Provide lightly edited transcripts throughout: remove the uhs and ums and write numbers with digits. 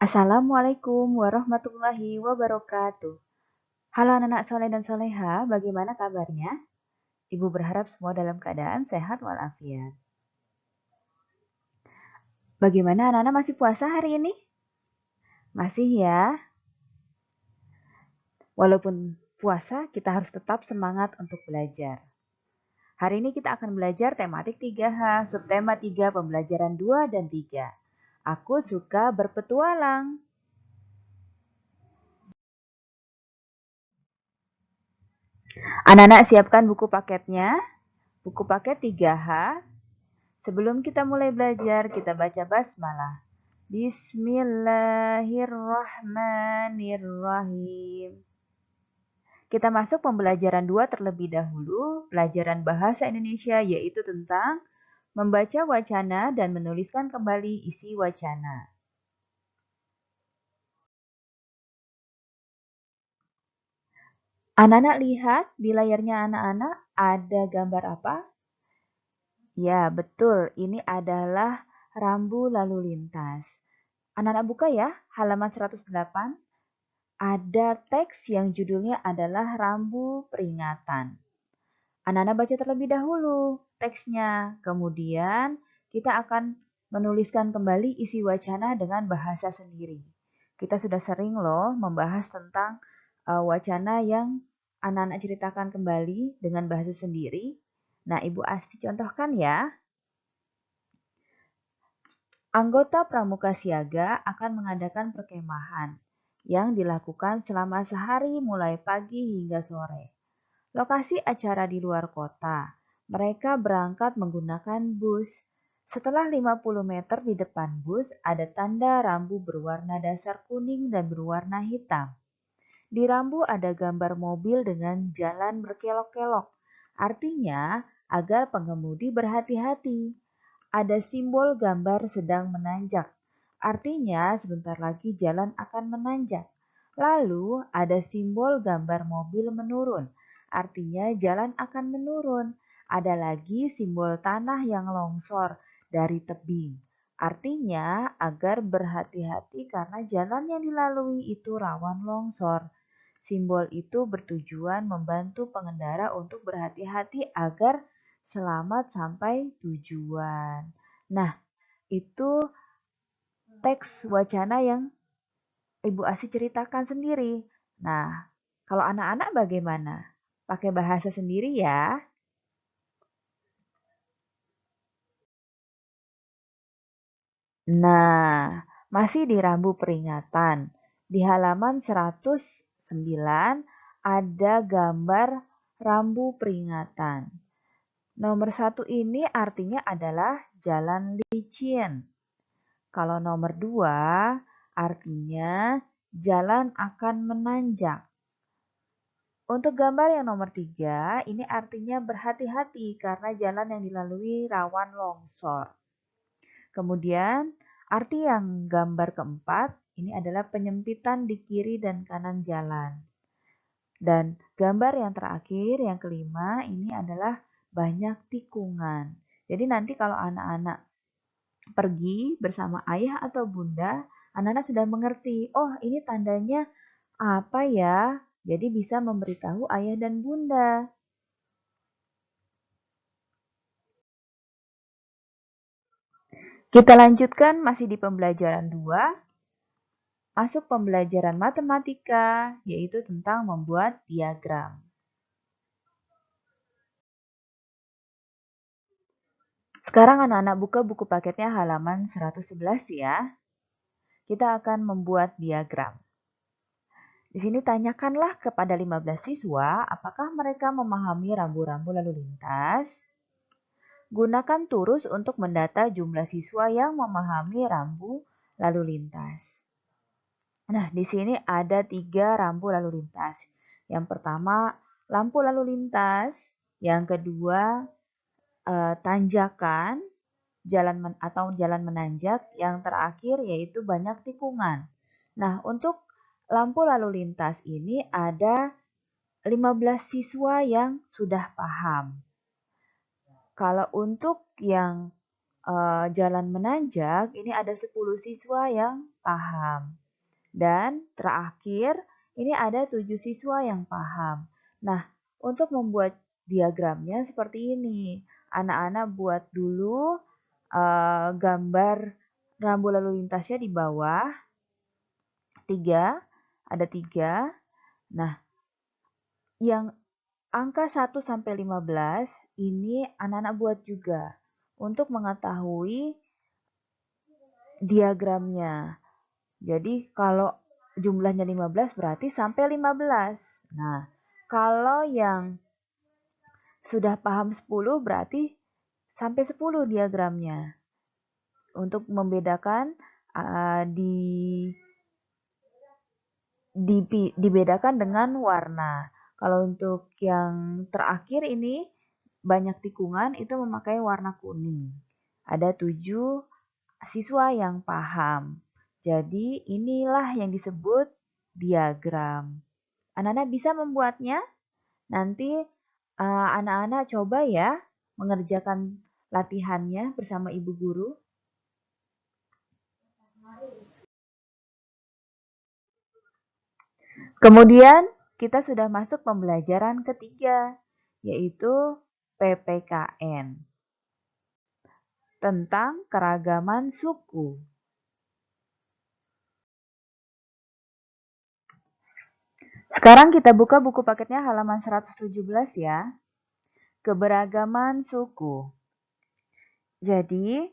Assalamualaikum warahmatullahi wabarakatuh. Halo anak-anak soleh dan soleha, bagaimana kabarnya? Ibu berharap semua dalam keadaan sehat walafiat. Bagaimana anak-anak masih puasa hari ini? Masih ya? Walaupun puasa, kita harus tetap semangat untuk belajar. Hari ini kita akan belajar tematik 3H, subtema 3, pembelajaran 2 dan 3. Aku suka berpetualang. Anak-anak siapkan buku paketnya. Buku paket 3H. Sebelum kita mulai belajar, kita baca basmalah. Bismillahirrahmanirrahim. Kita masuk pembelajaran 2 terlebih dahulu, pelajaran bahasa Indonesia yaitu tentang membaca wacana dan menuliskan kembali isi wacana. Anak-anak lihat di layarnya anak-anak ada gambar apa? Ya, betul. Ini adalah rambu lalu lintas. Anak-anak buka ya, halaman 108. Ada teks yang judulnya adalah rambu peringatan. Anak-anak baca terlebih dahulu teksnya. Kemudian kita akan menuliskan kembali isi wacana dengan bahasa sendiri. Kita sudah sering loh membahas tentang wacana yang anak-anak ceritakan kembali dengan bahasa sendiri. Nah, Ibu Asti contohkan ya. Anggota Pramuka Siaga akan mengadakan perkemahan yang dilakukan selama sehari mulai pagi hingga sore. Lokasi acara di luar kota. Mereka berangkat menggunakan bus. Setelah 50 meter di depan bus, ada tanda rambu berwarna dasar kuning dan berwarna hitam. Di rambu ada gambar mobil dengan jalan berkelok-kelok. Artinya, agar pengemudi berhati-hati. Ada simbol gambar sedang menanjak. Artinya, sebentar lagi jalan akan menanjak. Lalu, ada simbol gambar mobil menurun. Artinya, jalan akan menurun. Ada lagi simbol tanah yang longsor dari tebing. Artinya, agar berhati-hati karena jalan yang dilalui itu rawan longsor. Simbol itu bertujuan membantu pengendara untuk berhati-hati agar selamat sampai tujuan. Nah, itu teks wacana yang Ibu Asi ceritakan sendiri. Nah, kalau anak-anak bagaimana? Pakai bahasa sendiri ya. Nah, masih di rambu peringatan. Di halaman 109 ada gambar rambu peringatan. Nomor 1 ini artinya adalah jalan licin. Kalau nomor 2 artinya jalan akan menanjak. Untuk gambar yang nomor 3 ini artinya berhati-hati karena jalan yang dilalui rawan longsor. Kemudian arti yang gambar keempat ini adalah penyempitan di kiri dan kanan jalan. Dan gambar yang terakhir, yang kelima, ini adalah banyak tikungan. Jadi nanti kalau anak-anak pergi bersama ayah atau bunda, anak-anak sudah mengerti, oh ini tandanya apa ya? Jadi bisa memberitahu ayah dan bunda. Kita lanjutkan masih di pembelajaran 2, masuk pembelajaran matematika, yaitu tentang membuat diagram. Sekarang anak-anak buka buku paketnya halaman 111 ya. Kita akan membuat diagram. Di sini tanyakanlah kepada 15 siswa apakah mereka memahami rambu-rambu lalu lintas. Gunakan turus untuk mendata jumlah siswa yang memahami rambu lalu lintas. Nah, di sini ada 3 rambu lalu lintas. Yang pertama, lampu lalu lintas. Yang kedua, tanjakan atau jalan menanjak. Yang terakhir yaitu banyak tikungan. Nah, untuk lampu lalu lintas ini ada 15 siswa yang sudah paham. Kalau untuk yang jalan menanjak, ini ada 10 siswa yang paham. Dan terakhir, ini ada 7 siswa yang paham. Nah, untuk membuat diagramnya seperti ini. Anak-anak buat dulu gambar rambu lalu lintasnya di bawah. 3, ada 3. Nah, yang angka 1 sampai 15 ini anak-anak buat juga untuk mengetahui diagramnya. Jadi kalau jumlahnya 15 berarti sampai 15. Nah, kalau yang sudah paham 10 berarti sampai 10 diagramnya. Untuk membedakan dibedakan dengan warna. Kalau untuk yang terakhir ini banyak tikungan itu memakai warna kuning. Ada 7 siswa yang paham. Jadi inilah yang disebut diagram. Anak-anak bisa membuatnya. Nanti anak-anak coba ya mengerjakan latihannya bersama ibu guru. Kemudian kita sudah masuk pembelajaran ketiga, yaitu PPKN tentang keragaman suku. Sekarang kita buka buku paketnya halaman 117 ya. Keberagaman suku. Jadi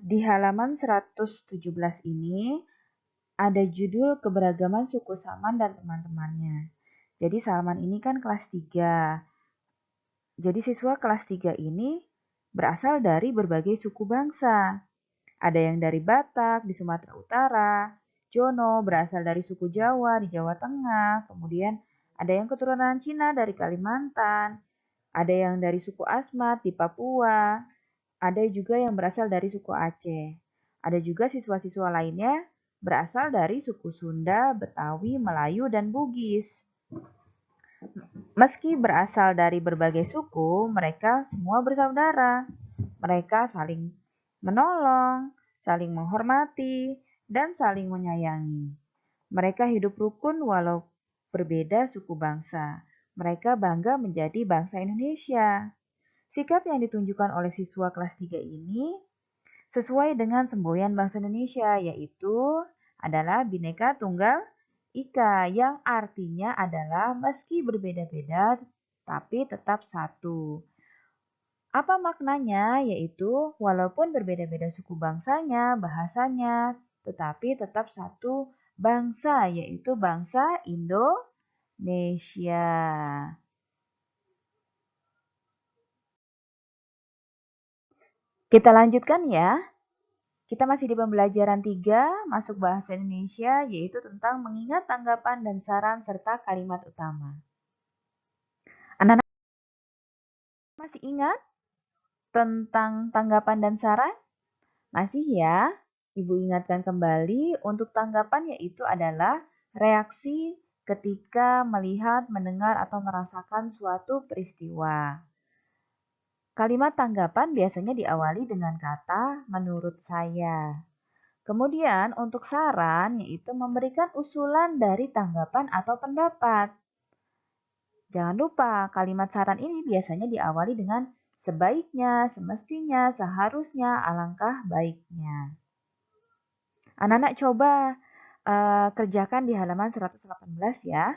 di halaman 117 ini ada judul keberagaman suku Salman dan teman-temannya. Jadi Salman ini kan kelas 3. Jadi siswa kelas 3 ini berasal dari berbagai suku bangsa. Ada yang dari Batak di Sumatera Utara, Jono berasal dari suku Jawa di Jawa Tengah, kemudian ada yang keturunan Cina dari Kalimantan, ada yang dari suku Asmat di Papua, ada juga yang berasal dari suku Aceh. Ada juga siswa-siswa lainnya berasal dari suku Sunda, Betawi, Melayu, dan Bugis. Meski berasal dari berbagai suku, mereka semua bersaudara. Mereka saling menolong, saling menghormati, dan saling menyayangi. Mereka hidup rukun walau berbeda suku bangsa. Mereka bangga menjadi bangsa Indonesia. Sikap yang ditunjukkan oleh siswa kelas 3 ini sesuai dengan semboyan bangsa Indonesia, yaitu adalah Bhinneka Tunggal Ika, yang artinya adalah meski berbeda-beda tapi tetap satu. Apa maknanya? Yaitu walaupun berbeda-beda suku bangsanya, bahasanya, tetapi tetap satu bangsa, yaitu bangsa Indonesia. Kita lanjutkan ya. Kita masih di pembelajaran 3, masuk bahasa Indonesia, yaitu tentang mengingat tanggapan dan saran serta kalimat utama. Anak-anak masih ingat tentang tanggapan dan saran? Masih ya? Ibu ingatkan kembali, untuk tanggapan yaitu adalah reaksi ketika melihat, mendengar, atau merasakan suatu peristiwa. Kalimat tanggapan biasanya diawali dengan kata "menurut saya". Kemudian untuk saran yaitu memberikan usulan dari tanggapan atau pendapat. Jangan lupa kalimat saran ini biasanya diawali dengan sebaiknya, semestinya, seharusnya, alangkah baiknya. Anak-anak coba kerjakan di halaman 118 ya.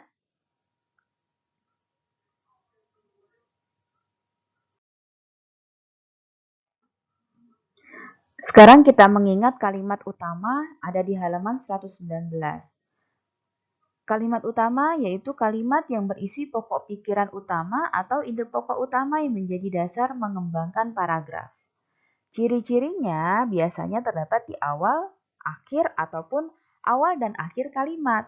Sekarang kita mengingat kalimat utama ada di halaman 119. Kalimat utama yaitu kalimat yang berisi pokok pikiran utama atau ide pokok utama yang menjadi dasar mengembangkan paragraf. Ciri-cirinya biasanya terdapat di awal, akhir, ataupun awal dan akhir kalimat.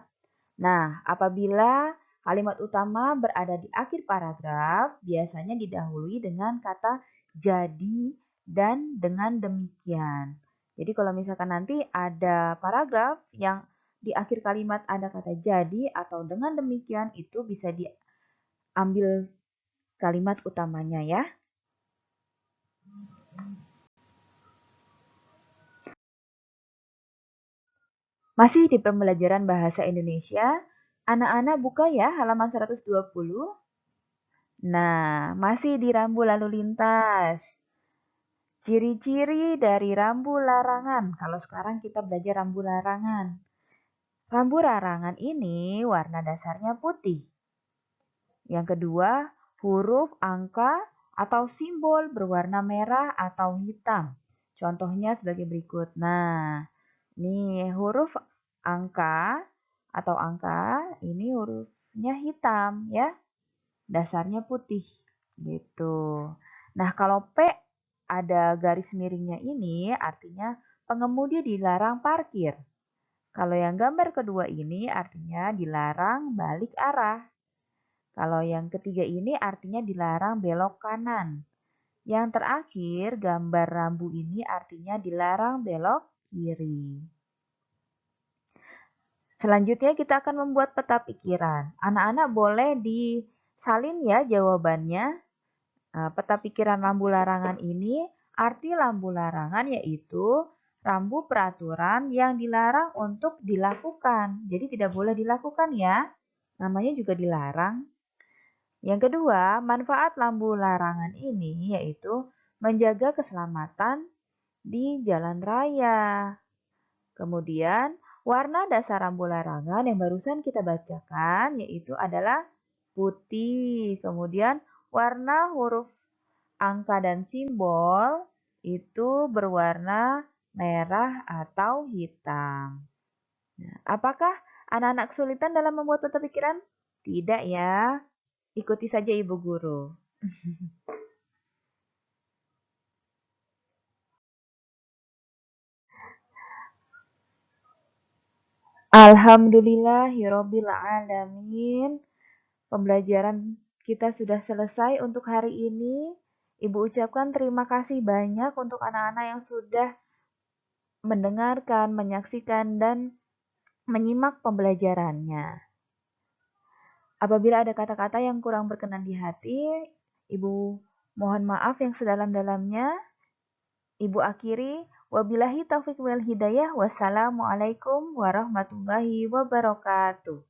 Nah, apabila kalimat utama berada di akhir paragraf, biasanya didahului dengan kata jadi dan dengan demikian. Jadi kalau misalkan nanti ada paragraf yang di akhir kalimat ada kata jadi atau dengan demikian, itu bisa diambil kalimat utamanya ya. Masih di pembelajaran bahasa Indonesia, anak-anak buka ya halaman 120. Nah, masih di rambu lalu lintas. Ciri-ciri dari rambu larangan. Kalau sekarang kita belajar rambu larangan. Rambu larangan ini warna dasarnya putih. Yang kedua, huruf, angka, atau simbol berwarna merah atau hitam. Contohnya sebagai berikut. Nah, ini huruf angka atau angka, ini hurufnya hitam ya. Dasarnya putih gitu. Nah, kalau P ada garis miringnya ini artinya pengemudi dilarang parkir. Kalau yang gambar kedua ini artinya dilarang balik arah. Kalau yang ketiga ini artinya dilarang belok kanan. Yang terakhir, gambar rambu ini artinya dilarang belok kiri. Selanjutnya kita akan membuat peta pikiran. Anak-anak boleh disalin ya jawabannya. Peta pikiran rambu larangan ini, arti rambu larangan yaitu rambu peraturan yang dilarang untuk dilakukan. Jadi tidak boleh dilakukan ya, namanya juga dilarang. Yang kedua, manfaat lampu larangan ini yaitu menjaga keselamatan di jalan raya. Kemudian, warna dasar lampu larangan yang barusan kita bacakan yaitu adalah putih. Kemudian, warna huruf angka dan simbol itu berwarna merah atau hitam. Nah, apakah anak-anak kesulitan dalam membuat peta pikiran? Tidak ya. Ikuti saja Ibu Guru. Alhamdulillahirabbil alamin. Pembelajaran kita sudah selesai untuk hari ini. Ibu ucapkan terima kasih banyak untuk anak-anak yang sudah mendengarkan, menyaksikan, dan menyimak pembelajarannya. Apabila ada kata-kata yang kurang berkenan di hati, Ibu mohon maaf yang sedalam-dalamnya. Ibu akhiri, wabillahi taufiq wal hidayah. Wassalamualaikum warahmatullahi wabarakatuh.